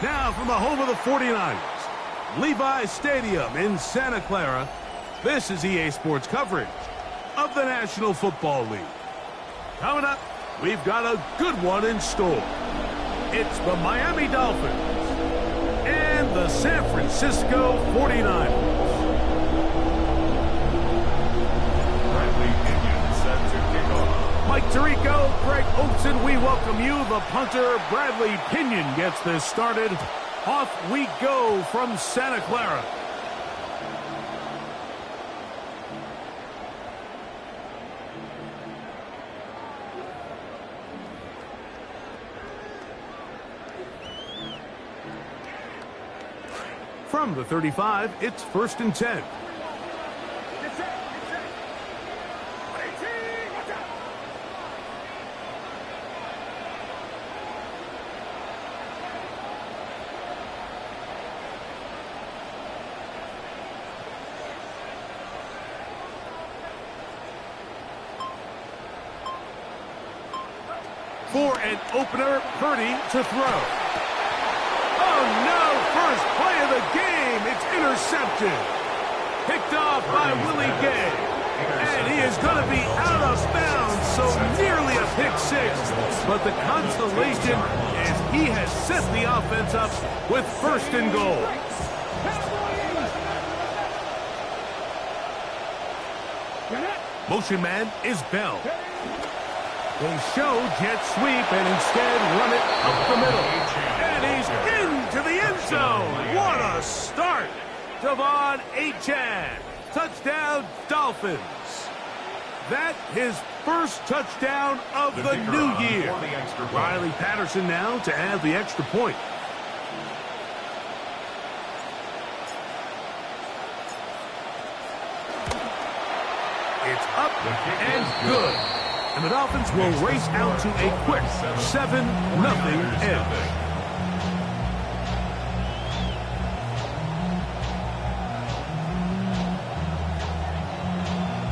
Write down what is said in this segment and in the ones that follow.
Now from the home of the 49ers, Levi's Stadium in Santa Clara, this is EA Sports coverage of the National Football League. Coming up, we've got a good one in store. It's the Miami Dolphins and the San Francisco 49ers. Mike Tirico, Greg Olson, we welcome you. The punter, Bradley Pinion, gets this started. Off we go from Santa Clara. From the 35, it's 1st and 10. For an opener, Purdy to throw. Oh no, first play of the game, it's intercepted. Picked off by Willie Gay. And he is going to be out of bounds, so nearly a pick six. But the consolation is he has set the offense up with 1st and goal. Motion man is Bell. They show jet sweep and instead run it up the middle. And he's into the end zone. What a start. Devon Achane. Touchdown, Dolphins. That his first touchdown of the new year. Riley Patterson now to add the extra point. It's up and good. And the Dolphins will race out to a quick 7-0 edge.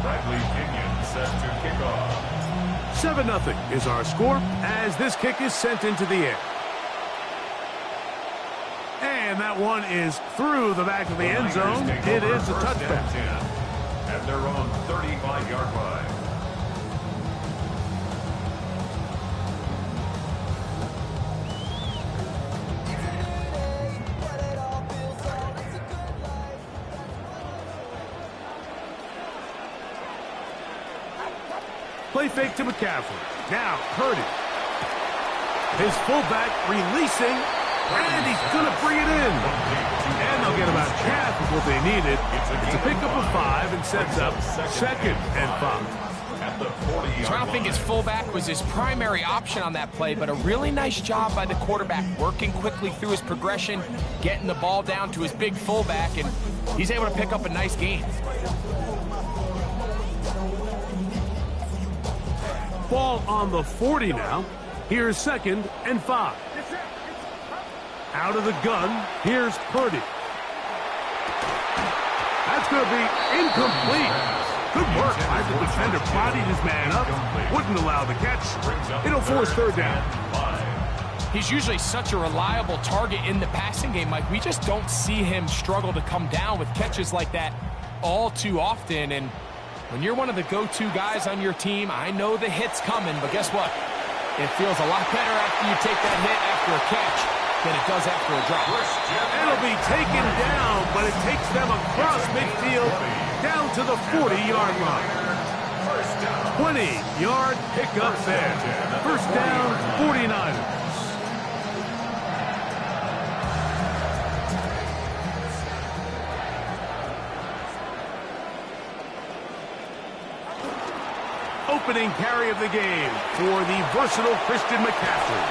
Bradley Pinion set to kick off. 7-0 is our score as this kick is sent into the air. And that one is through the back of the end zone. It is a touchback. At their own 35-yard line. Play fake to McCaffrey. Now Purdy. His fullback releasing, and he's going to bring it in. And they'll get about half of what they needed. It's a pickup of 5 and sets up 2nd and 5. So I don't think his fullback was his primary option on that play, but a really nice job by the quarterback working quickly through his progression, getting the ball down to his big fullback, and he's able to pick up a nice gain. Ball on the 40 now. Here's 2nd and 5. Out of the gun, here's Purdy. That's going to be incomplete. Good work by the defender. Bodied his man up. Wouldn't allow the catch. It'll force 3rd down. He's usually such a reliable target in the passing game, Mike. We just don't see him struggle to come down with catches like that all too often. And when you're one of the go-to guys on your team, I know the hit's coming, but guess what? It feels a lot better after you take that hit after a catch than it does after a drop. It'll be taken down, but it takes them across midfield down to the 40-yard line. 20-yard pickup there. 1st down, 49ers. Opening carry of the game for the versatile Christian McCaffrey.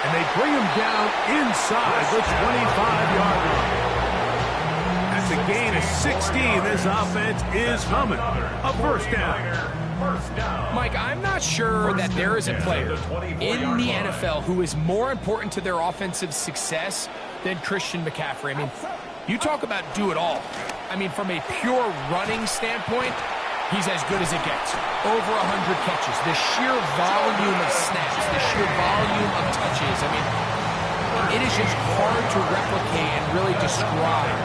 And they bring him down inside the 25-yard line. That's a gain of 16. This offense is humming. A 1st down. Mike, I'm not sure that there is a player in the NFL who is more important to their offensive success than Christian McCaffrey. I mean, you talk about do it all. I mean, from a pure running standpoint, he's as good as it gets. Over 100 catches. The sheer volume of snaps, the sheer volume of touches. I mean, it is just hard to replicate and really describe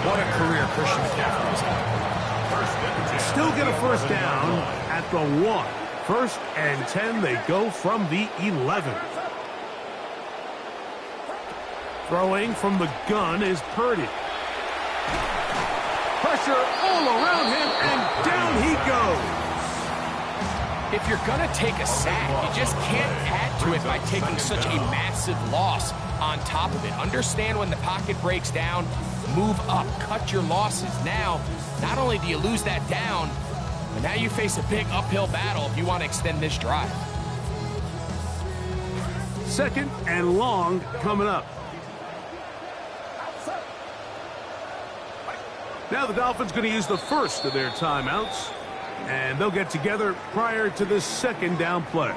what a career Christian McCaffrey has had. Still get a first down at the 1. First and 10, they go from the 11. Throwing from the gun is Purdy. Pressure all around him, and down he goes. If you're going to take a sack, you just can't add to it by taking such a massive loss on top of it. Understand when the pocket breaks down, move up, cut your losses. Now, not only do you lose that down, but now you face a big uphill battle if you want to extend this drive. Second and long coming up. Now the Dolphins going to use the first of their timeouts, and they'll get together prior to the second down play.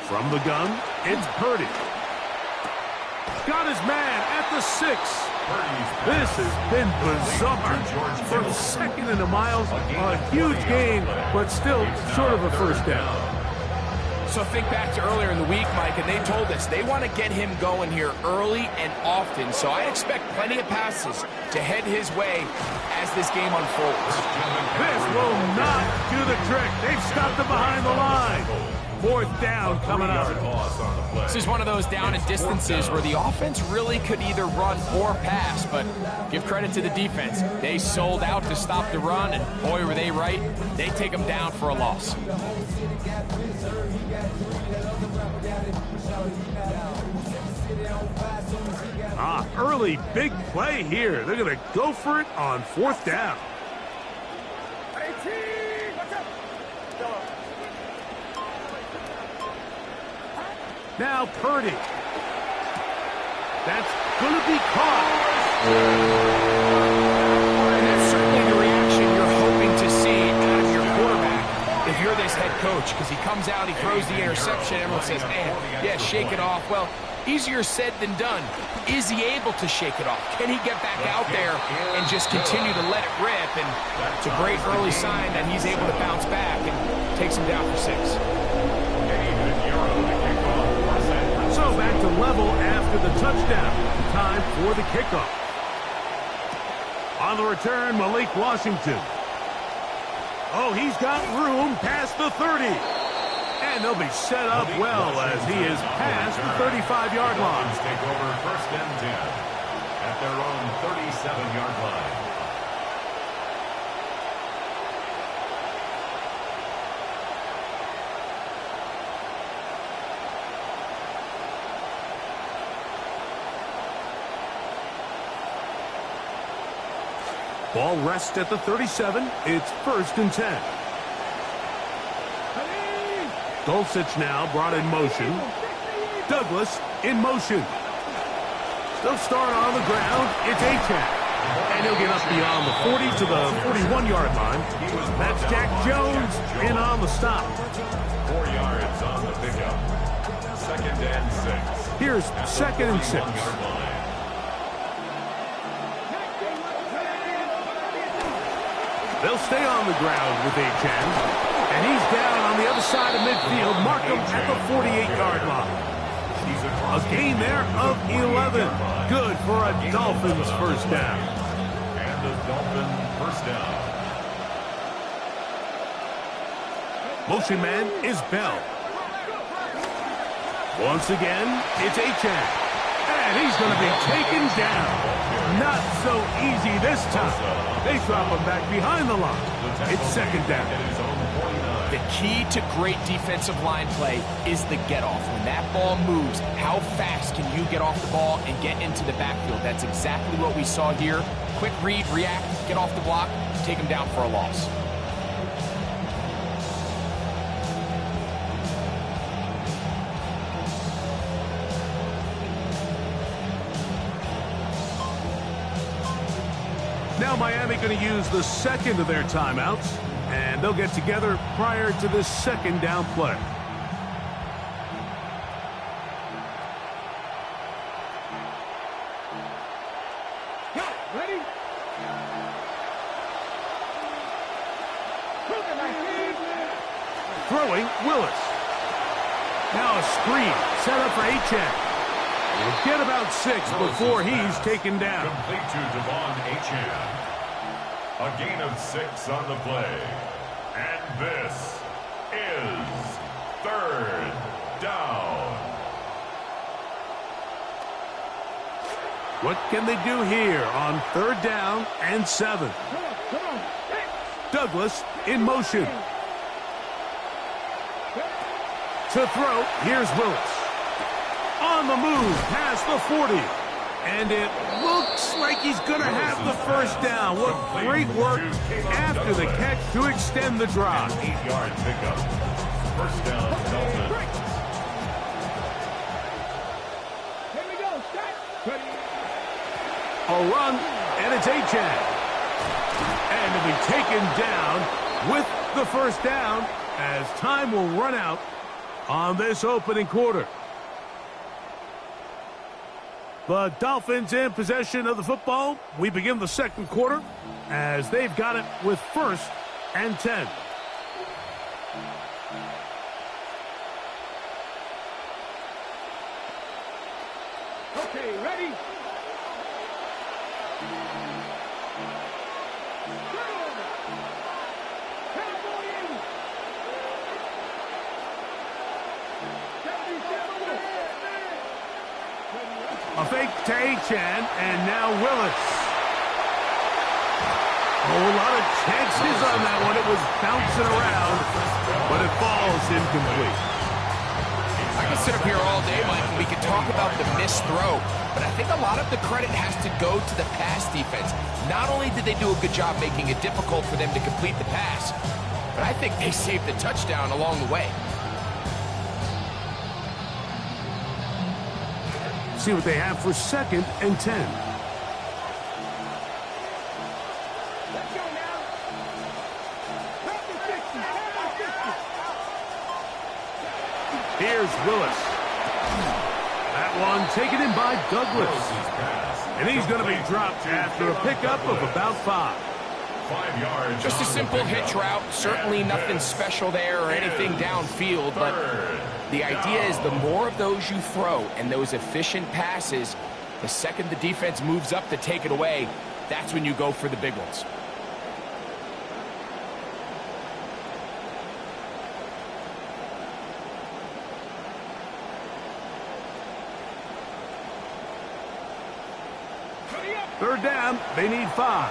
From the gun, it's Purdy. Got his man at the 6. This has been bizarre. From second and a mile, a huge gain, but still short of a first down. So think back to earlier in the week, Mike, and they told us they want to get him going here early and often. So I expect plenty of passes to head his way as this game unfolds. This will not do the trick. They've stopped him behind the line. Fourth down coming up. This is one of those down and distances where the offense really could either run or pass, but give credit to the defense. They sold out to stop the run, and boy, were they right. They take them down for a loss. Early big play here. They're going to go for it on fourth down. Now Purdy. That's going to be caught. And that's certainly the reaction you're hoping to see out of your quarterback if you're this head coach, because he comes out, he throws the interception, everyone says, man, yeah, shake it off. Well, easier said than done. Is he able to shake it off? Can he get back out there and just continue to let it rip? And it's a great early sign that he's able to bounce back and takes him down for 6. So back to level after the touchdown. Time for the kickoff. On the return, Malik Washington. Oh, he's got room past the 30. And they'll be set up well as he is past the 35-yard line. Take over first and 10 at their own 37-yard line. Ball rests at the 37. It's first and 10. Dulcich now brought in motion. Douglas in motion. They'll start on the ground. It's Achane. And he'll get up beyond the 40 to the 41-yard line. That's Jack Jones in on the stop. 4 yards on the pickup. Second and 6. Here's second and 6. They'll stay on the ground with Achane. And he's down on the other side of midfield. Mark him at the 48-yard line. A gain there of 11. Good for a Dolphins first down. And the Dolphin first down. Motion man is Bell. Once again, it's Achane. And he's going to be taken down. Not so easy this time. They drop him back behind the line. It's second down. The key to great defensive line play is the get-off. When that ball moves, how fast can you get off the ball and get into the backfield? That's exactly what we saw here. Quick read, react, get off the block, take him down for a loss. Now Miami going to use the second of their timeouts, and they'll get together prior to this second down play. Throwing, Willis. Now a screen set up for Achane. He'll get about 6 before he's taken down. Complete to Devon Achane. A gain of 6 on the play. And this is 3rd down. What can they do here on 3rd down and 7? Douglas in motion. To throw, here's Willis. On the move, past the 40. And it looks like he's going to have the 1st down. What great work after the catch to extend the drive. 8-yard pickup. 1st down, Dolphins. Here we go, start. A run, and it's Achane. And to be taken down with the 1st down as time will run out on this opening quarter. The Dolphins in possession of the football. We begin the 2nd quarter as they've got it with 1st and 10. Okay, ready? A fake to Achane, and now Willis. Oh, a lot of chances on that one. It was bouncing around, but it falls incomplete. I can sit up here all day, Mike, and we can talk about the missed throw, but I think a lot of the credit has to go to the pass defense. Not only did they do a good job making it difficult for them to complete the pass, but I think they saved the touchdown along the way. See what they have for 2nd and 10. Let's go now. Past the 60. Here's Willis. That one taken in by Douglas. And he's going to be dropped after a pickup of about 5. 5 yards. Just a simple hitch route. Certainly nothing special there or anything downfield, but the idea is the more of those you throw and those efficient passes, the second the defense moves up to take it away, that's when you go for the big ones. Ready up. 3rd down, they need 5.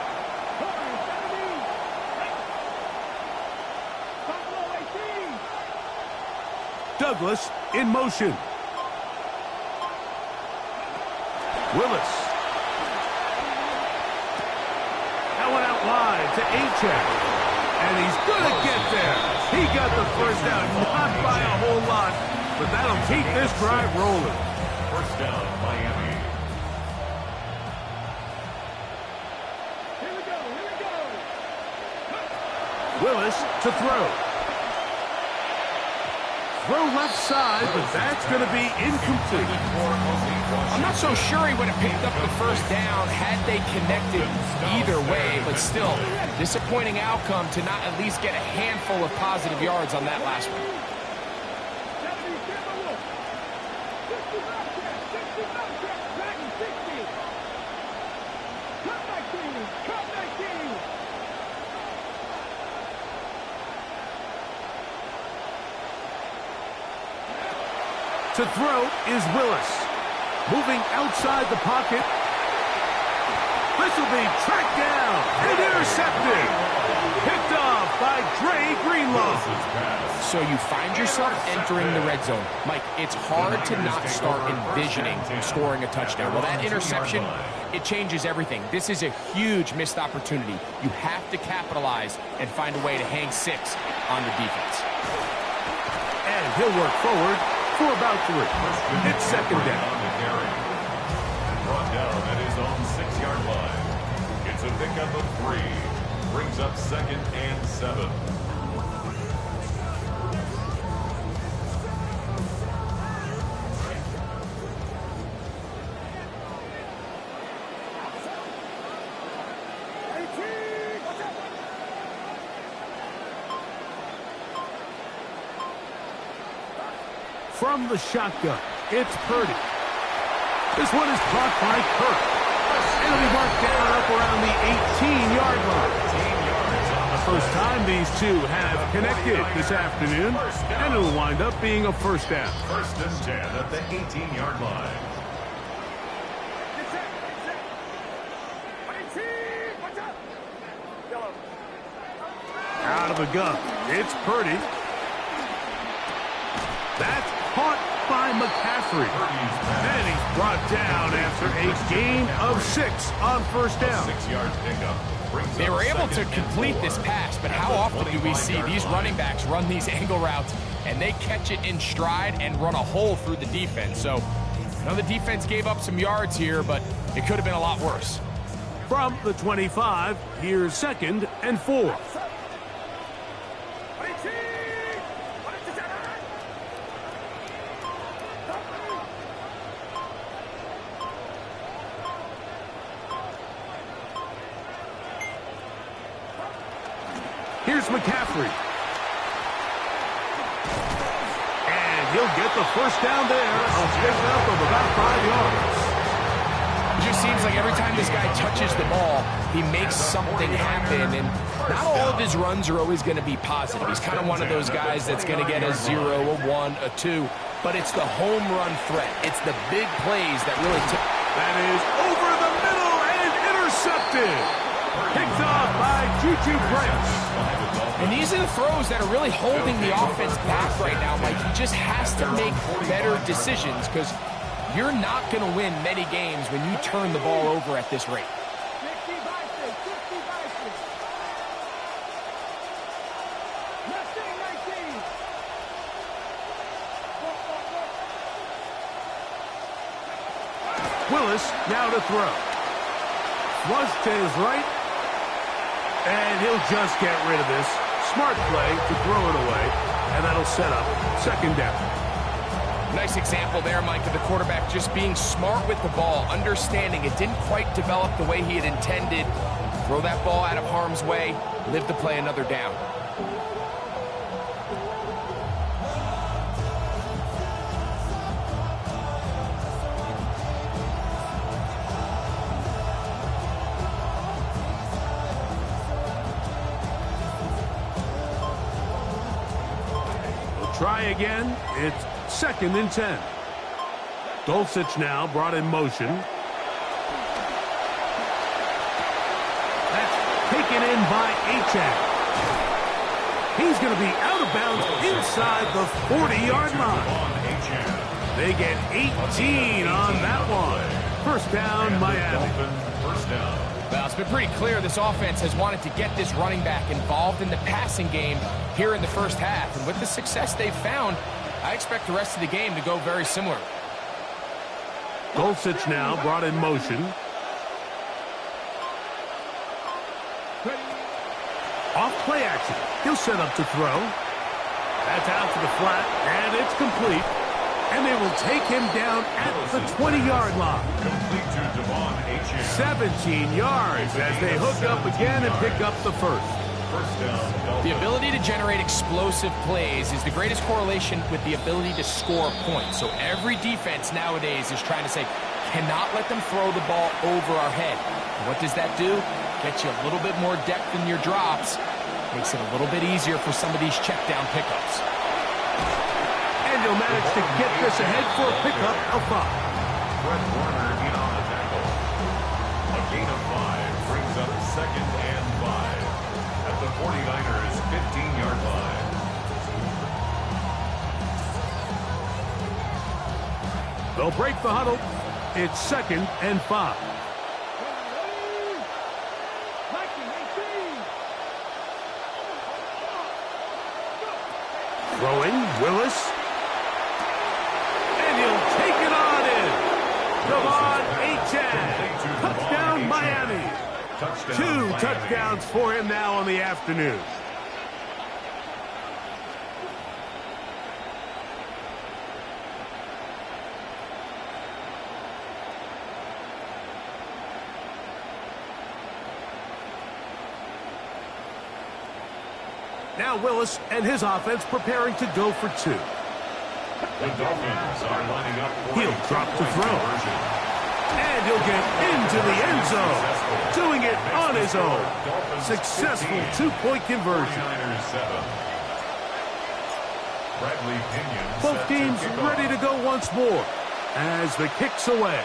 Douglas in motion. Willis. That one out wide to Achane. And he's going to get there. He got the 1st down, not by a whole lot, but that'll keep this drive rolling. 1st down, Miami. Here we go, here we go. Willis to throw. Throw left side, but that's going to be incomplete. I'm not so sure he would have picked up the 1st down had they connected either way, but still, disappointing outcome to not at least get a handful of positive yards on that last one. 60. To throw is Willis. Moving outside the pocket. This will be tracked down and intercepted. Picked off by Dre Greenlaw. So you find yourself entering the red zone. Mike, it's hard to not start envisioning scoring a touchdown. Well, that interception, it changes everything. This is a huge missed opportunity. You have to capitalize and find a way to hang 6 on the defense. And he'll work forward for about 3. It's 2nd down. Brought down at his own 6-yard line. It's a pickup of 3. Brings up 2nd and 7. From the shotgun, it's Purdy. This one is caught by Kirk. It'll be marked down up around the 18-yard line. First time these two have connected this afternoon, and it'll wind up being a first down. First and 10 at the 18-yard line. Out of the gun, it's Purdy. That's caught by McCaffrey. And he's brought down after a gain of 6 on first down. 6-yard pickup. They were able to complete this pass, but how often do we see these running backs run these angle routes and they catch it in stride and run a hole through the defense? So, I know the defense gave up some yards here, but it could have been a lot worse. From the 25, here's 2nd and 4. Here's McCaffrey. And he'll get the first down there. A pickup of about 5 yards. It just seems like every time this guy touches the ball, he makes something happen. And not all of his runs are always going to be positive. He's kind of one of those guys that's going to get a 0, a 1, a 2. But it's the home run threat. It's the big plays that really That is over the middle and intercepted. Picked off by Juju Brents. And these are the throws that are really holding the offense back right now, Mike. He just has to make better decisions because you're not going to win many games when you turn the ball over at this rate. 60 by 6, 60 by 6. Left thing, 19. Willis now to throw. Flush to his right. And he'll just get rid of this. Smart play to throw it away. And that'll set up 2nd down. Nice example there, Mike, of the quarterback just being smart with the ball, understanding it didn't quite develop the way he had intended. Throw that ball out of harm's way, live to play another down. Try again. It's 2nd and 10. Dulcich now brought in motion. That's taken in by Achane. He's going to be out of bounds inside the 40-yard line. They get 18 on that one. First down, Miami. First down. Well, it's been pretty clear this offense has wanted to get this running back involved in the passing game here in the first half. And with the success they've found, I expect the rest of the game to go very similar. Dulcich now brought in motion. Off play action. He'll set up to throw. That's out to the flat, and it's complete. And they will take him down at the 20-yard line. Complete to Devon Achane. 17 yards as they hook up again and pick up the first. First down. The ability to generate explosive plays is the greatest correlation with the ability to score points. So every defense nowadays is trying to say, cannot let them throw the ball over our head. And what does that do? Gets you a little bit more depth in your drops. Makes it a little bit easier for some of these check down pickups. And he'll manage to get this ahead for a pickup of 5. Fred Warner in on the tackle. A gain of 5 brings up 2nd and 5 at the 49ers 15-yard line. They'll break the huddle. It's 2nd and 5. Throwing, Willis. And he'll take it on in. Devon Achane. Touchdown, Miami. Two touchdowns for him now on the afternoon. Now Willis and his offense preparing to go for 2. The Dolphins are lining up for He'll drop to throw. And he'll get into the end zone. Doing it on his own. Successful two-point conversion. Both teams ready to go once more as the kick's away.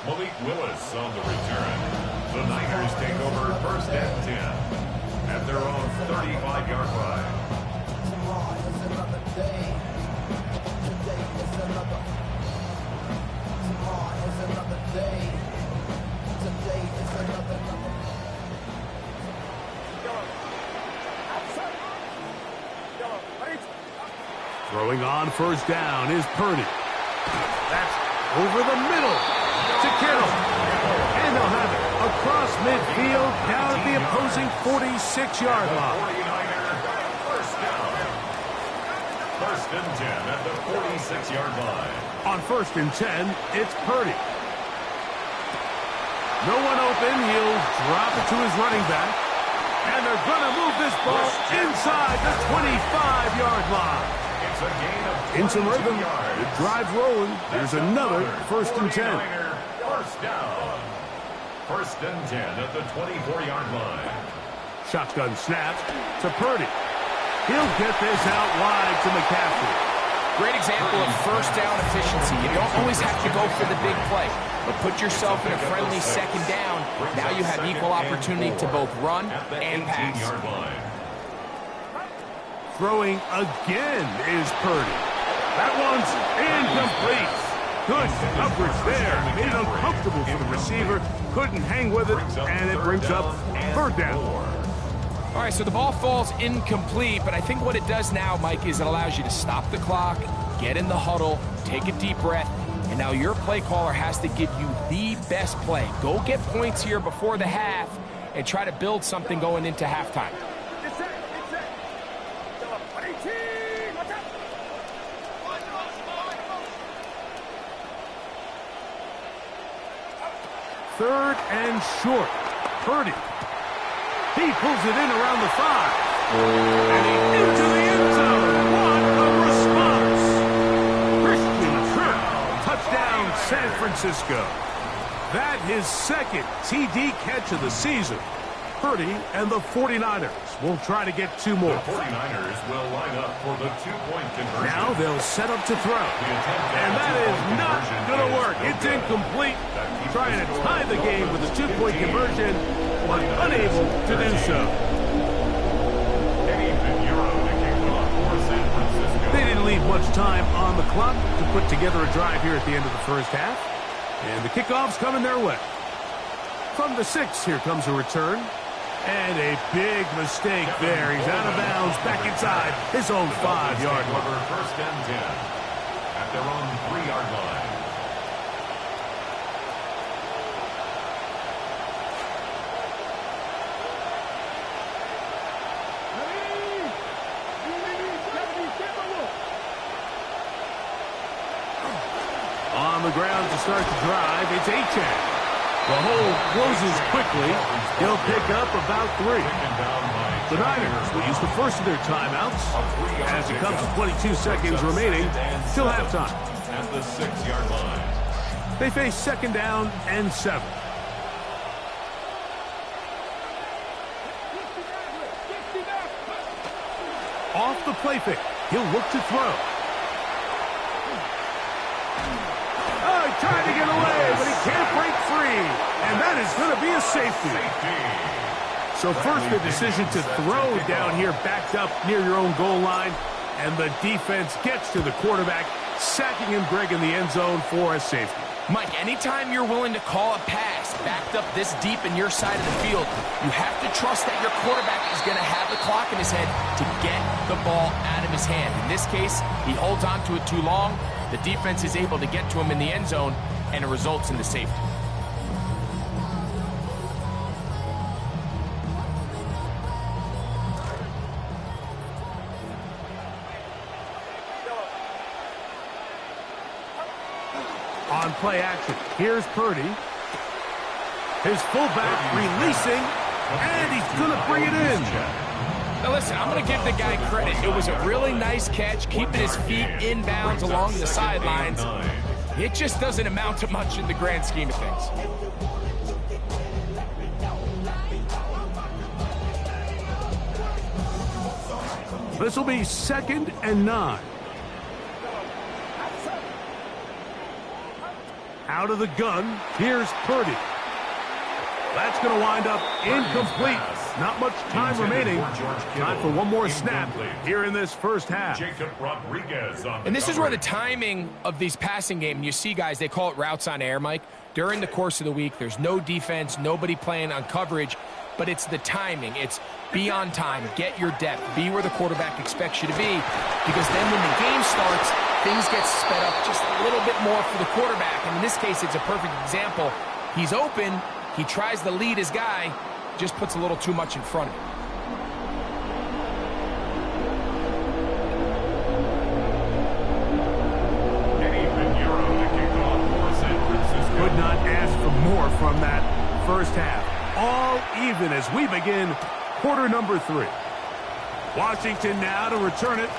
Malik Willis on the return. The Niners take over first and 10 at their own 35-yard line. Throwing on first down is Purdy. That's over the middle to Kittle. And they'll have it across midfield down at the opposing 46-yard line. 49er first down. First and 10 at the 46-yard line. On first and 10, it's Purdy. No one open. He'll drop it to his running back. And they're going to move this ball inside the 25-yard line. It's a gain of In some rhythm, yards. the drive rolling. There's another first and 10. 49er first down. First and 10 at the 24-yard line. Shotgun snap to Purdy. He'll get this out wide to McCaffrey. Great example of first down efficiency. You don't always have to go for the big play, but put yourself in a friendly second down. Now you have equal opportunity to both run and pass. 18-yard line. Throwing again is Purdy. That one's incomplete. Good coverage there. Made it uncomfortable for the receiver. Couldn't hang with it, and it brings up third down. All right, so the ball falls incomplete, but I think what it does now, Mike, is it allows you to stop the clock, get in the huddle, take a deep breath, and now your play caller has to give you the best play. Go get points here before the half and try to build something going into halftime. Third and short. Purdy. He pulls it in around the 5. And he's into the end zone. What a response. Christian Kirk. Touchdown, San Francisco. That his second TD catch of the season. Purdy and the 49ers will try to get two more. The 49ers will line up for the two-point conversion. Now they'll set up to throw. And that is not going to work. It's incomplete. Trying to tie the game with a two-point conversion, but unable to do so. They didn't leave much time on the clock to put together a drive here at the end of the first half. And the kickoff's coming their way. From the 6, here comes a return. And a big mistake there. He's out of bounds, back inside his own 5-yard line. First and 10 at their own 3-yard line. On the ground to start the drive, it's Achane. The hole closes quickly. He'll pick up about 3. The Niners will use the first of their timeouts as it comes to 22 seconds remaining till halftime. At the 6-yard line. They face second down and 7. Off the play fake. He'll look to throw. Trying to get away, but he can't break free. And that is going to be a safety. So first the decision to throw down here backed up near your own goal line. And the defense gets to the quarterback, sacking him, Greg, in the end zone for a safety. Mike, anytime you're willing to call a pass backed up this deep in your side of the field, you have to trust that your quarterback is going to have the clock in his head to get the ball out of his hand. In this case, he holds on to it too long. The defense is able to get to him in the end zone, and it results in the safety. On play action, here's Purdy. His fullback releasing, and he's going to bring it in. Now listen, I'm going to give the guy credit. It was a really nice catch, keeping his feet inbounds along the sidelines. It just doesn't amount to much in the grand scheme of things. This will be 2nd and 9. Out of the gun, here's Purdy. That's going to wind up incomplete. Not much time remaining. Time for one more snap here in this first half. And this is where the timing of these passing game, you see guys, they call it routes on air, Mike. During the course of the week, there's no defense, nobody playing on coverage, but it's the timing. It's be on time, get your depth, be where the quarterback expects you to be, because then when the game starts, things get sped up just a little bit more for the quarterback. And in this case, it's a perfect example. He's open, he tries to lead his guy, just puts a little too much in front of him. Could not ask for more from that first half. All even as we begin quarter number 3. Washington now to return it.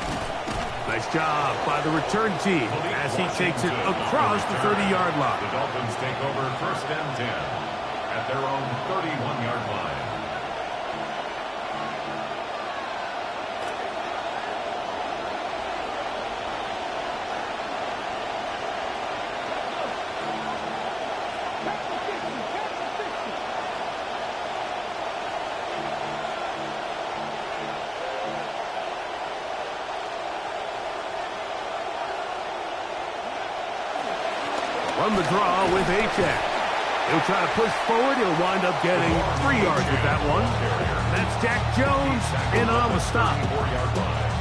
Nice job by the return team as he takes it across the 30-yard line. The Dolphins take over 1st and 10 at their own 31-yard line. Run the draw with Achane. He'll try to push forward. He'll wind up getting 3 yards with that one. That's Jack Jones in on the stop. 4-yard line.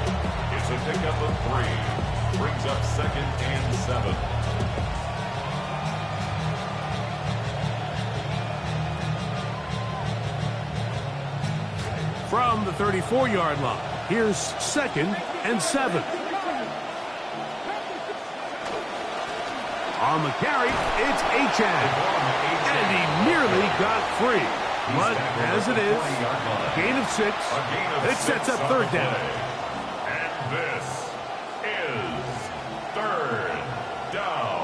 It's a pickup of 3. Brings up 2nd and 7. From the 34-yard line, here's 2nd and 7. On the carry, it's Achane. And he nearly got free. But as it is, gain of 6. It sets up 3rd down. And this is 3rd down.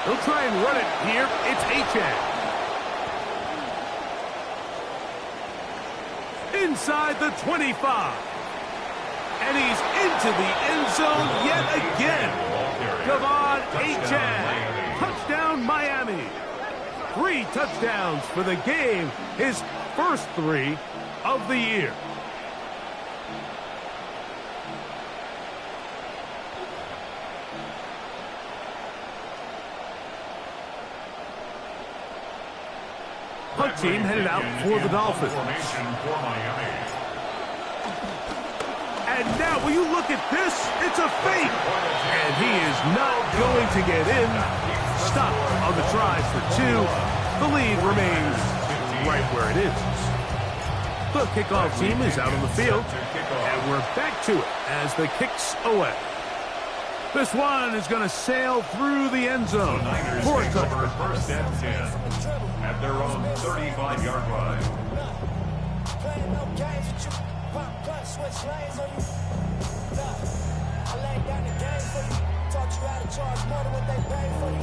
He'll try and run it here. It's Achane. Inside the 25. And he's into the end zone yet again. Devon Achane. Touchdown, Miami. 3 touchdowns for the game. His first 3 of the year. Punt team headed out for the Dolphins. And now, will you look at this? It's a fake. And he is not going to get in. Stop on the try for 2. The lead remains right where it is. The kickoff team is out on the field. And we're back to it as the kick's away. This one is going to sail through the end zone for a touchdown. 1st and 10 at their own 35-yard line. Playing no games with you. Pop, gun, switch lanes on you. Look, I laid down the game for you. Taught you how to charge more than what they pay for you.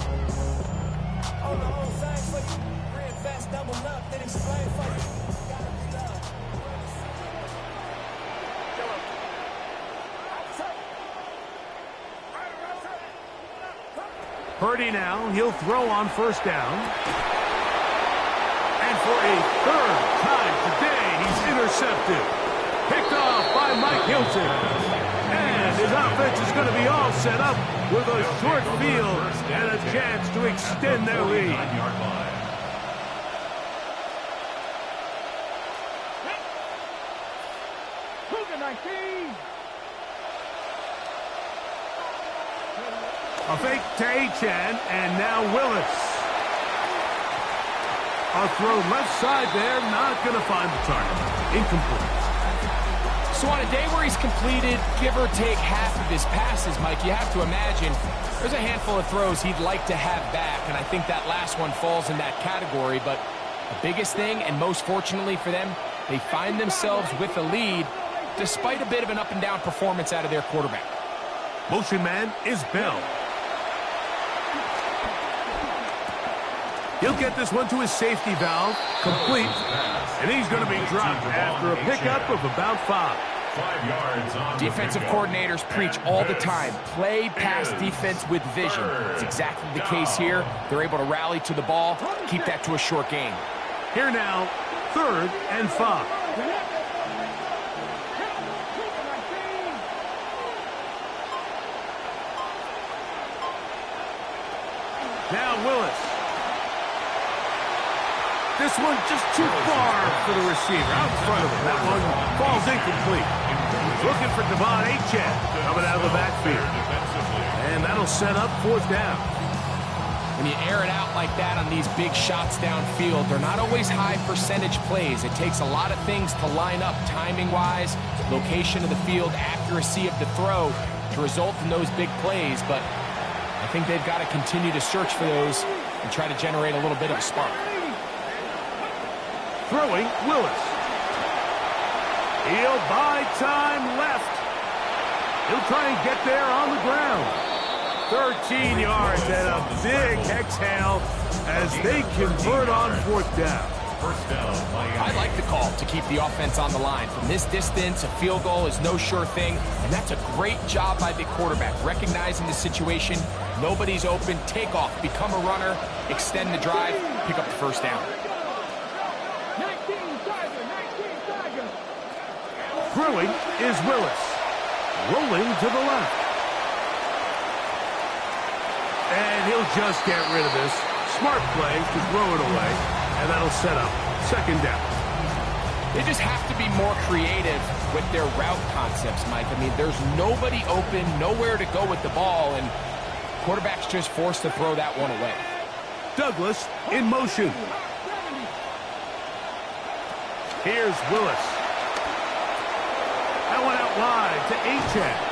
On the whole thing for you. Reinvest, double up, then explain for you. Gotta be love. Purdy now, he'll throw on 1st down. And for a 3rd time today, he's intercepted. Picked off by Mike Hilton. And his offense is going to be all set up with a short field and a chance to extend their lead. Cougar 19. A fake to Achane, and now Willis. A throw left side there, not going to find the target. Incomplete. So on a day where he's completed, give or take half of his passes, Mike, you have to imagine there's a handful of throws he'd like to have back, and I think that last one falls in that category. But the biggest thing, and most fortunately for them, they find themselves with a lead despite a bit of an up-and-down performance out of their quarterback. Motion man is Bell. He'll get this one to his safety valve, complete, and he's going to be dropped after a pickup of about 5. 5 yards on Defensive coordinators preach all the time, play pass defense with vision. It's exactly the case here. They're able to rally to the ball, keep that to a short gain. Here now, 3rd and 5. Now Willis. This one just too far for the receiver. Out in front of him. That one falls incomplete. He's looking for Devon Achane coming out of the backfield. And that'll set up 4th down. When you air it out like that on these big shots downfield, they're not always high percentage plays. It takes a lot of things to line up timing-wise, location of the field, accuracy of the throw to result in those big plays. But I think they've got to continue to search for those and try to generate a little bit of a spark. Throwing, Willis. He'll buy time left. He'll try and get there on the ground. 13 yards and a big exhale as they convert on 4th down. I like the call to keep the offense on the line. From this distance, a field goal is no sure thing, and that's a great job by the quarterback, recognizing the situation. Nobody's open, take off, become a runner, extend the drive, pick up the 1st down. Throwing is Willis. Rolling to the left. And he'll just get rid of this. Smart play to throw it away. And that'll set up 2nd down. They just have to be more creative with their route concepts, Mike. I mean, there's nobody open, nowhere to go with the ball, and quarterback's just forced to throw that one away. Douglas in motion. Here's Willis. That one out wide to Achane.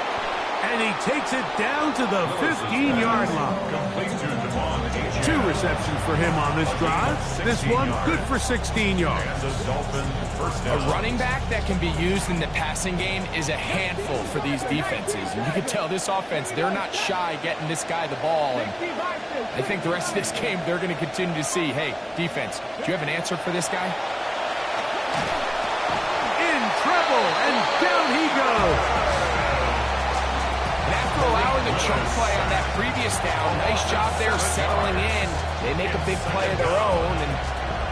And he takes it down to the 15-yard line. 2 receptions for him on this drive. This one good for 16 yards. A running back that can be used in the passing game is a handful for these defenses. And you can tell this offense, they're not shy getting this guy the ball. And I think the rest of this game, they're going to continue to see, hey, defense, do you have an answer for this guy? In trouble, and down he goes. Allowing the chunk play on that previous down. Nice job there settling in. They make a big play of their own, and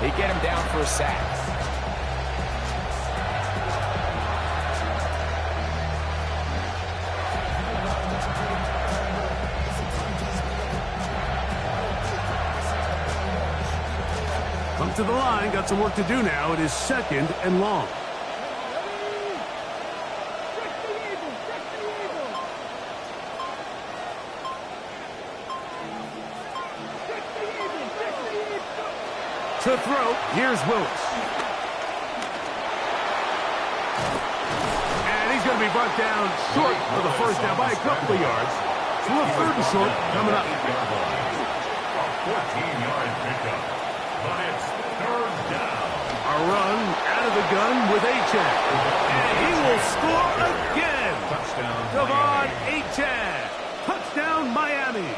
they get him down for a sack. Up to the line, got some work to do now. It is 2nd and long. To throw, here's Willis. And he's going to be brought down short for the 1st down by a couple of yards. So a 3rd and short coming up. A 14-yard pickup, but it's 3rd down. A run out of the gun with Achane. And he will score again. Touchdown, Devon Achane. Touchdown, Miami.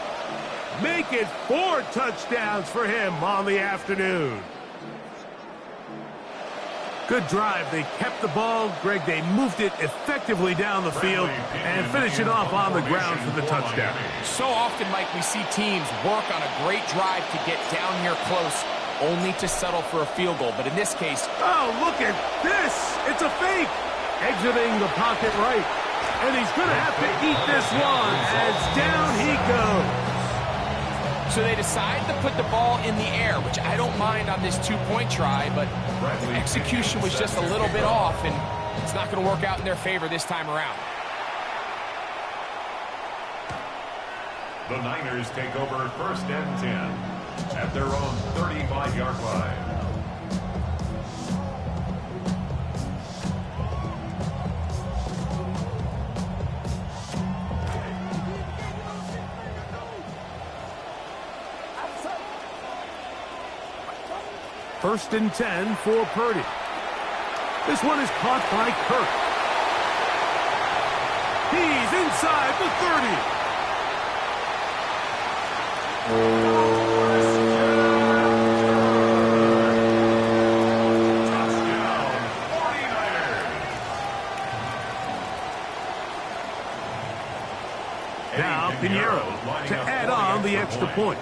Make it 4 touchdowns for him on the afternoon. Good drive. They kept the ball. Greg, they moved it effectively down the field and finish it off on the ground for the touchdown. So often, Mike, we see teams work on a great drive to get down here close, only to settle for a field goal. But in this case... Oh, look at this. It's a fake. Exiting the pocket right. And he's going to have to eat this one as down he goes. So they decide to put the ball in the air, which I don't mind on this 2-point try, but execution was just a little bit off, and it's not going to work out in their favor this time around. The Niners take over 1st and 10 at their own 35-yard line. First and 10 for Purdy. This one is caught by Kirk. He's inside the 30. Now Pinheiro to add on the extra point.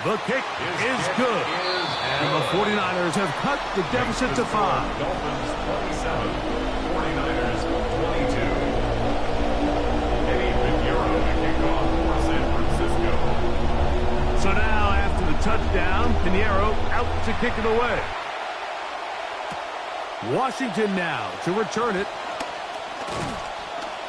The kick is good. And the 49ers have cut the deficit to 5. Dolphins 27, 49ers 22. Eddie Pinheiro to kick off for San Francisco. So now after the touchdown, Pinheiro out to kick it away. Washington now to return it.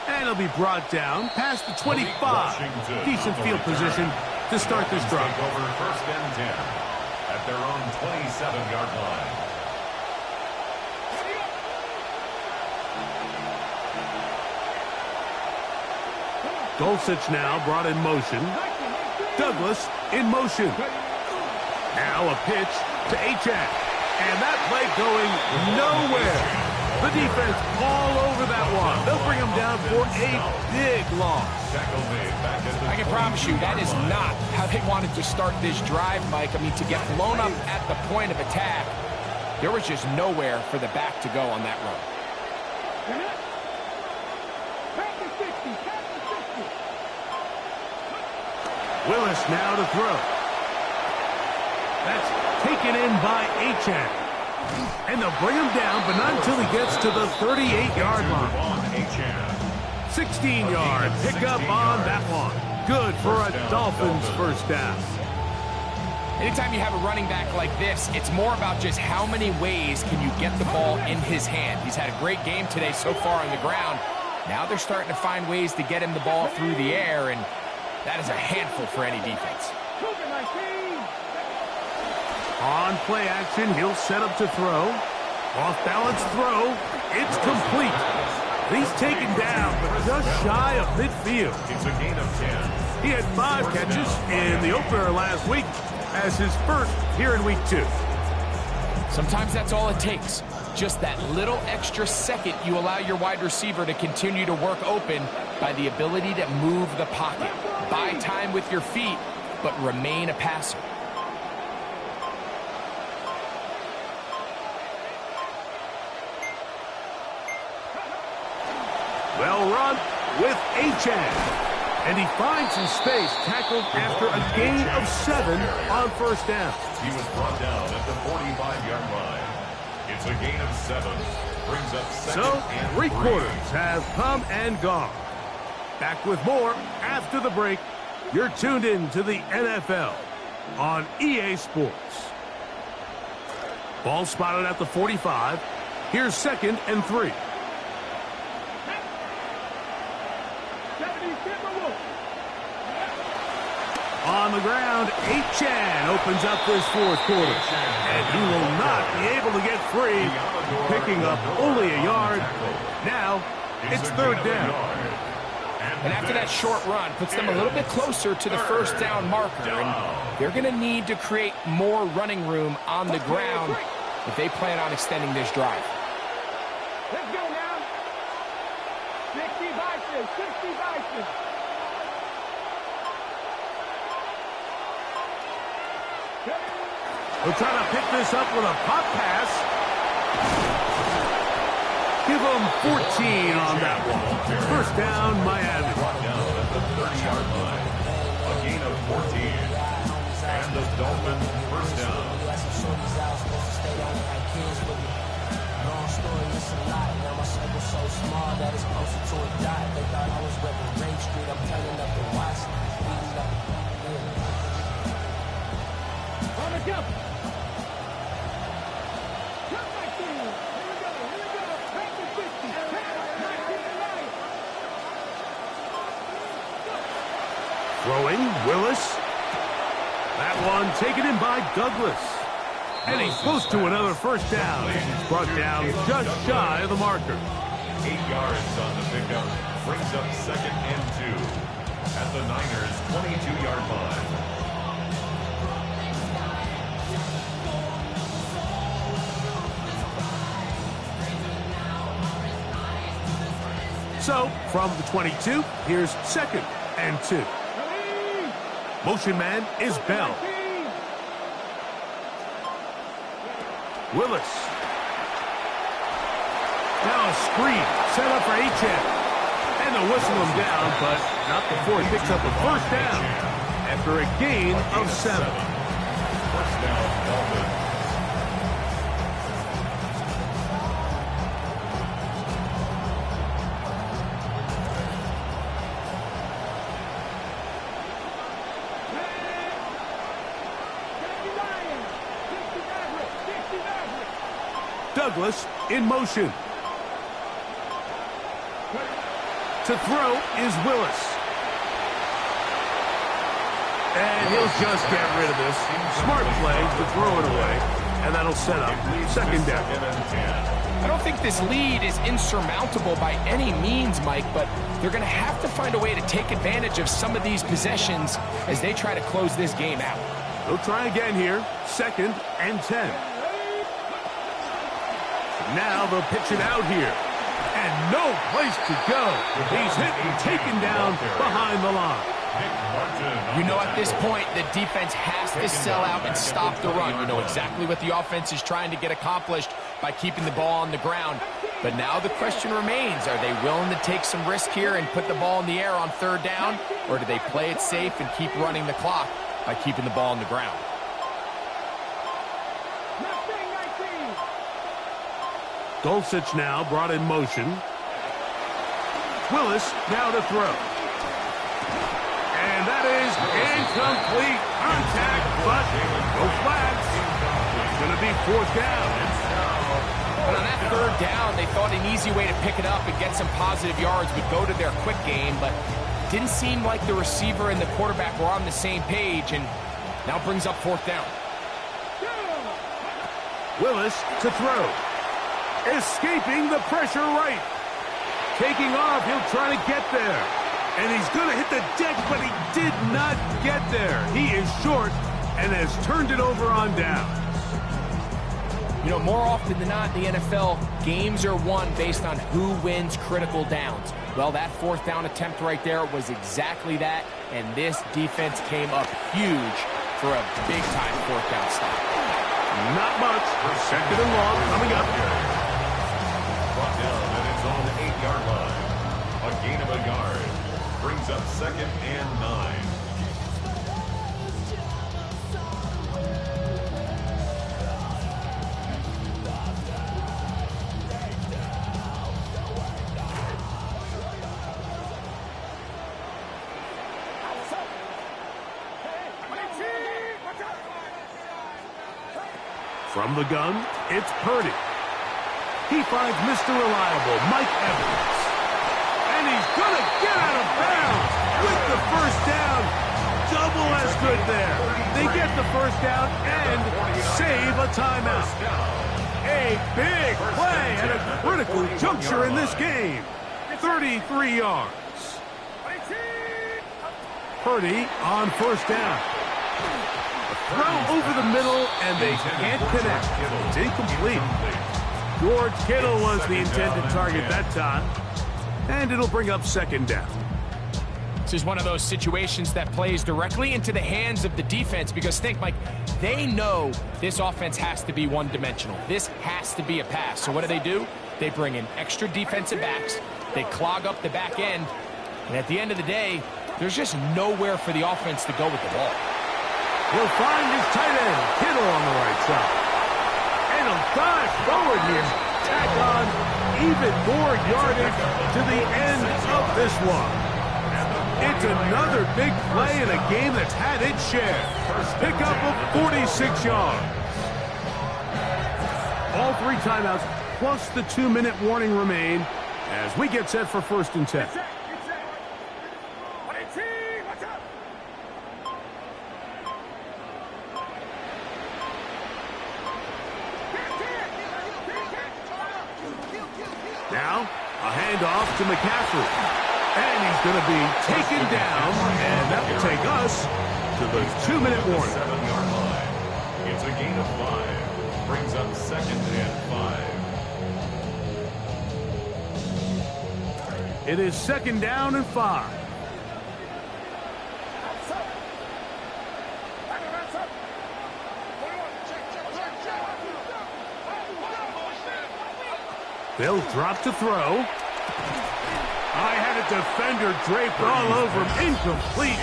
And it'll be brought down past the 25. Decent field position to start this drive. Take over first and 10 at their own 27-yard line. Dulcich now brought in motion. Douglas in motion. Now a pitch to Achane. And that play going nowhere. The defense all over that one. They'll bring him down for a big loss. I can promise you that is not how they wanted to start this drive, Mike. I mean, to get blown up at the point of attack, there was just nowhere for the back to go on that run. Willis now to throw. That's taken in by Achane. And they'll bring him down, but not until he gets to the 38-yard line. 16-yard pickup on that one. Good for a Dolphins first down. Anytime you have a running back like this, it's more about just how many ways can you get the ball in his hand. He's had a great game today so far on the ground. Now they're starting to find ways to get him the ball through the air, and that is a handful for any defense. On play action, he'll set up to throw. Off balance throw. It's complete. He's taken down, but just shy of midfield. It's a gain of 10. He had 5 catches in the opener last week as his first here in week 2. Sometimes that's all it takes. Just that little extra second you allow your wide receiver to continue to work open by the ability to move the pocket. Buy time with your feet, but remain a passer. Well run with Achane. And he finds some space, tackled after a gain of 7 on first down. He was brought down at the 45-yard line. It's a gain of 7. Brings up second and 3 quarters have come and gone. Back with more after the break. You're tuned in to the NFL on EA Sports. Ball spotted at the 45. Here's second and 3. On the ground, Achane opens up this fourth quarter. And he will not be able to get free, picking up only a yard. Now, it's third down. And after that short run, puts them a little bit closer to the first down marker. And they're going to need to create more running room on the ground if they plan on extending this drive. Let's go now. 60 Bison, 60 Bison. We'll try to pick this up with a pop pass. Give them 14 on that one. First down, Miami. Brought down at the 30-yard line. A gain of 14. And the Dolphins first down. Long story, it's a lot. Now my circle's so small that it's closer to a dot. They thought I was repping Ray Street. I'm turning up the watch. Speeding up. On the jump. Jump back there. Here we go. Here we go. Back to 50. Back to the line. Throwing, Willis. That one taken in by Douglas. And he's close to another first down. He's brought down just shy of the marker. 8 yards on the pickup. Brings up second and 2 at the Niners' 22-yard line. So, from the 22, here's 2nd and 2. Motion man is Bell. Willis. Now a screen set up for HM. And they'll whistle him down, but not before he picks up a first down after a gain of 7. First down, Dolphins. Douglas in motion. To throw is Willis. And he'll just get rid of this. Smart play to throw it away. And that'll set up 2nd down. I don't think this lead is insurmountable by any means, Mike, but they're going to have to find a way to take advantage of some of these possessions as they try to close this game out. They'll try again here. 2nd and 10. Now they'll pitch it out here. And no place to go. He's hit and taken down behind the line. You know, at this point, the defense has to sell out and stop the run. You know exactly what the offense is trying to get accomplished by keeping the ball on the ground. But now the question remains, are they willing to take some risk here and put the ball in the air on 3rd down? Or do they play it safe and keep running the clock by keeping the ball on the ground? Dulcich now brought in motion. Willis now to throw. And that is incomplete. Contact, but no flags. It's going to be 4th down. But on that 3rd down, they thought an easy way to pick it up and get some positive yards would go to their quick game, but didn't seem like the receiver and the quarterback were on the same page, and now brings up 4th down. Willis to throw. Escaping the pressure right. Taking off, he'll try to get there. And he's going to hit the deck, but he did not get there. He is short and has turned it over on downs. You know, more often than not in the NFL, games are won based on who wins critical downs. Well, that 4th down attempt right there was exactly that, and this defense came up huge for a big-time 4th down stop. Not much. 2nd and long coming up. Brought down at its own 8-yard line. A gain of a yard. Brings up 2nd and 9. From the gun, it's Purdy. He finds Mr. Reliable, Mike Evans. And he's going to get out of bounds with the first down. Double as good there. They get the first down and save a timeout. A big play at a critical juncture in this game. 33 yards. Purdy on first down. Throw over the middle, and they can't connect. It's incomplete. George Kittle was the intended target that time. And it'll bring up 2nd down. This is one of those situations that plays directly into the hands of the defense because think, Mike, they know this offense has to be one-dimensional. This has to be a pass. So what do? They bring in extra defensive backs. They clog up the back end. And at the end of the day, there's just nowhere for the offense to go with the ball. He'll find his tight end, Kittle, on the right side. And he'll dive forward here. Tack on even more yardage to the end of this one. It's another big play in a game that's had its share. Pickup of 46 yards. All 3 timeouts plus the 2-minute warning remain as we get set for 1st and 10. Now, a handoff to McCaffrey. And he's going to be taken down, and that will take us to the 2-minute warning. 7-yard line. It's a gain of 5. Brings up 2nd and 5. It is 2nd down and 5. They'll drop to throw. I had a defender draped all over him. Incomplete.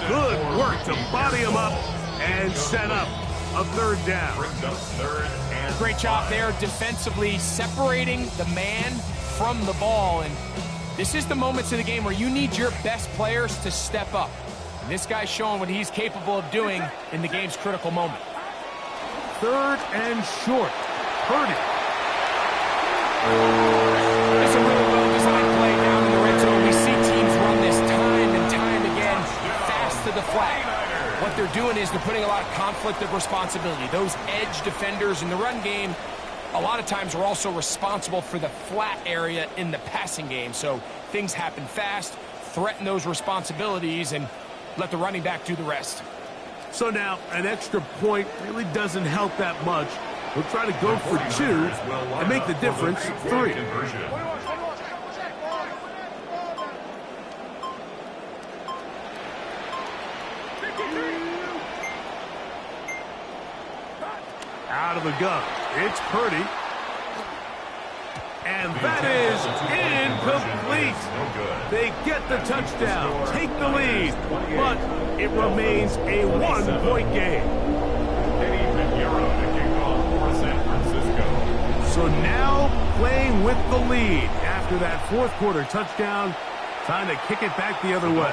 Good work to body him up and set up a 3rd down. Great job there defensively, separating the man from the ball. And this is the moments of the game where you need your best players to step up. And this guy's showing what he's capable of doing in the game's critical moment. 3rd and short. Purdy. It's a really well-designed play down in the red zone. We see teams run this time and time again, fast to the flat. What they're doing is they're putting a lot of conflict of responsibility. Those edge defenders in the run game, a lot of times are also responsible for the flat area in the passing game. So things happen fast, threaten those responsibilities, and let the running back do the rest. So now an extra point really doesn't help that much. We'll try to go for 2 and make the difference 3. Out of the gun. It's Purdy. And that is incomplete. They get the touchdown, take the lead, but it remains a 1-point game. So now playing with the lead after that 4th quarter touchdown. Time to kick it back the other way.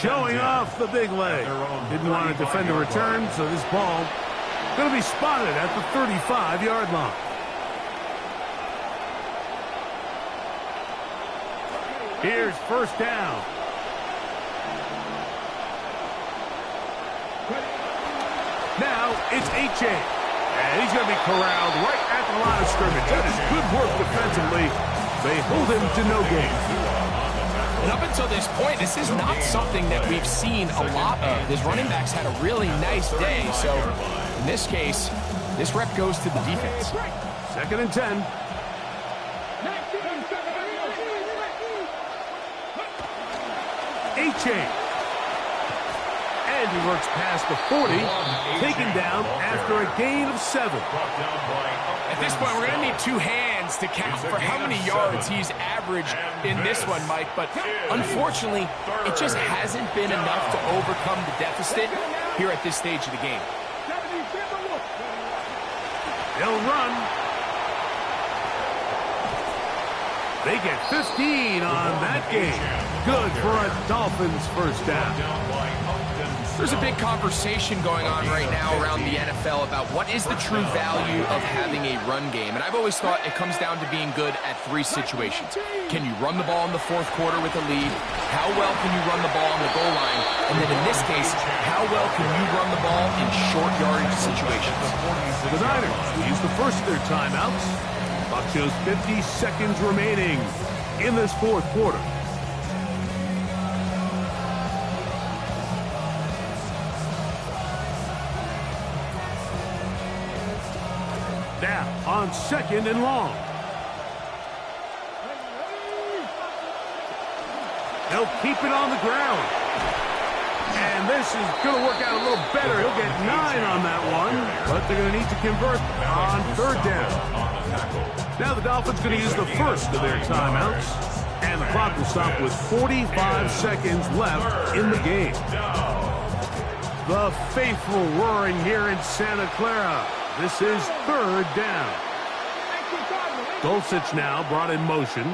Showing off the big leg. Didn't want to defend a return, so this ball going to be spotted at the 35-yard line. Here's 1st down. Now it's H.A. And he's going to be corralled right at the line of scrimmage. That is good work defensively. They hold him to no gain. And up until this point, this is not something that we've seen a lot of. His running backs had a really nice day. So in this case, this rep goes to the defense. 2nd and 10. H.A. And he works past the 40, taken down after a gain of 7. At this point, we're going to need 2 hands to count for how many yards he's averaged in this one, Mike. But unfortunately, it just hasn't been enough to overcome the deficit here at this stage of the game. They'll run. They get 15 on that game. Good for a Dolphins 1st down. There's a big conversation going on right now around the NFL about what is the true value of having a run game. And I've always thought it comes down to being good at 3 situations. Can you run the ball in the 4th quarter with a lead? How well can you run the ball on the goal line? And then in this case, how well can you run the ball in short yardage situations? The Niners will use the first of their timeouts. Clock shows 50 seconds remaining in this 4th quarter. Now on 2nd and long. They'll keep it on the ground. And this is going to work out a little better. He'll get 9 on that one, but they're going to need to convert on 3rd down. Now the Dolphins going to use the first of their timeouts, and the clock will stop with 45 seconds left in the game. The faithful roaring here in Santa Clara. This is 3rd down. Dulcich now brought in motion.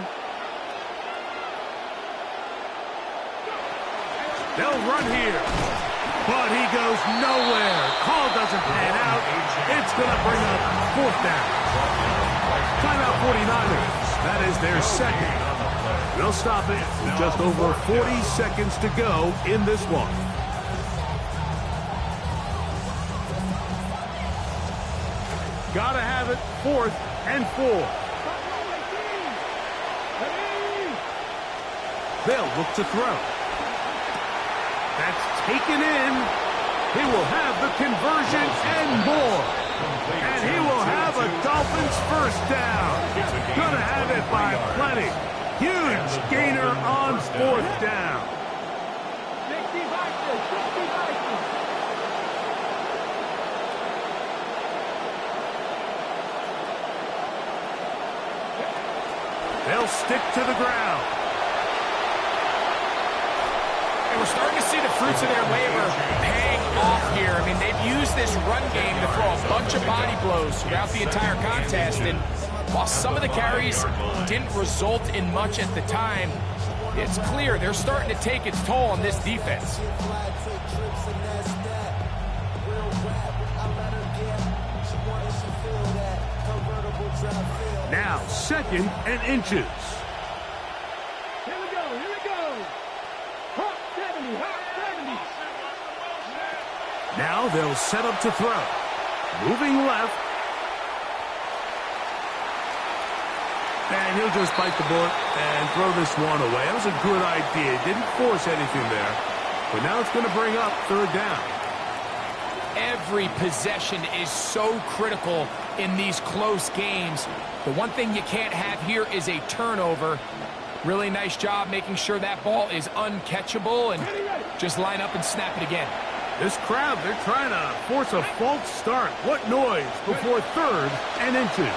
They'll run here. But he goes nowhere. Call doesn't pan out. It's going to bring up 4th down. Timeout 49ers. That is their 2nd. They'll stop it with just over 40 seconds to go in this one. Gotta have it. 4th and 4. They'll look to throw. That's taken in. He will have the conversion and more. And he will have a Dolphins 1st down. Gonna have it by plenty. Huge gainer on fourth down. 60 Vikings, 60 Vikings. They'll stick to the ground. And we're starting to see the fruits of their labor paying off here. I mean, they've used this run game to throw a bunch of body blows throughout the entire contest. And while some of the carries didn't result in much at the time, it's clear they're starting to take its toll on this defense. Now, 2nd and inches. Here we go, here we go. Hot 70, hot 70. Now they'll set up to throw. Moving left. And he'll just bite the bullet and throw this one away. That was a good idea. Didn't force anything there. But now it's going to bring up 3rd down. Every possession is so critical in these close games. The one thing you can't have here is a turnover. Really nice job making sure that ball is uncatchable, and just line up and snap it again. This crowd, they're trying to force a false start. What noise before 3rd and inches.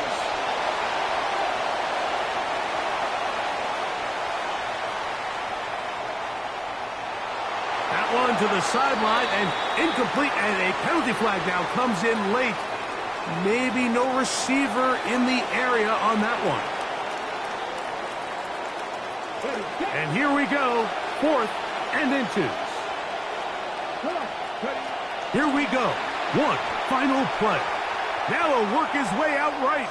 That one to the sideline and incomplete, and a penalty flag now comes in late. Maybe no receiver in the area on that one. And here we go, 4th and inches. Here we go, one final play. Now he'll work his way out right.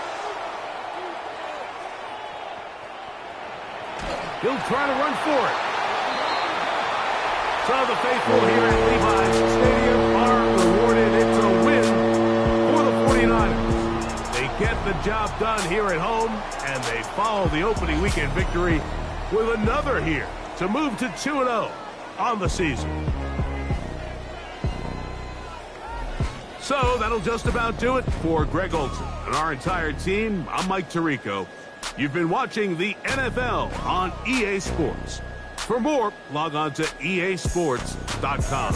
He'll try to run for it. So the faithful here at Levi's Stadium are rewarded. It's a win for the 49ers. They get the job done here at home, and they follow the opening weekend victory with another here to move to 2-0 on the season. So that'll just about do it for Greg Olson and our entire team. I'm Mike Tirico. You've been watching the NFL on EA Sports. For more, log on to easports.com.